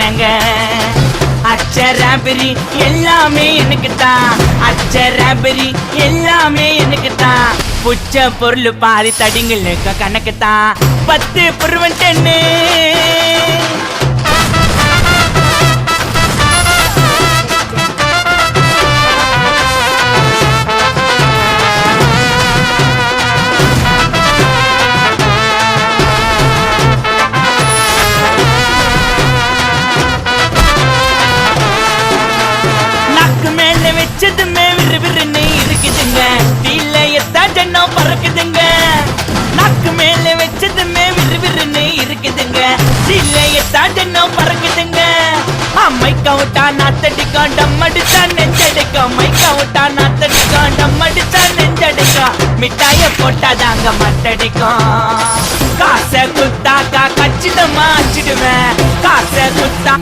ஏங்க அச்சராபரி எல்லாமே எனக்கு தான், அச்சராபரி எல்லாமே எனக்கு தான். புச்ச பொருள் பாதி தடிங்களுக்கு கணக்கு தான், 10 புருவன் 10. வச்சதுமே விறுவிறுன்னு இருக்குதுங்க, தீலையத்தா ஜன்னம் பறக்குதுங்க. நாக்கு மேல வச்சதுமே விறுவிறுன்னு இருக்குதுங்க, தீலையத்தா ஜன்னம் பறக்குதுங்க. மைக்க விட்டா நாத்தடிக்கும், டம் அடிச்சா நெஞ்சடிக்கும். மைக்க விட்டா நாத்தடிக்கும், டம் அடிச்சா நெஞ்சடிக்கும். மிட்டாய போட்டாதாங்க மட்டடிக்கும். காசை குத்தாக்கா கச்சிதமா அச்சிடுவேன், காசை குத்தா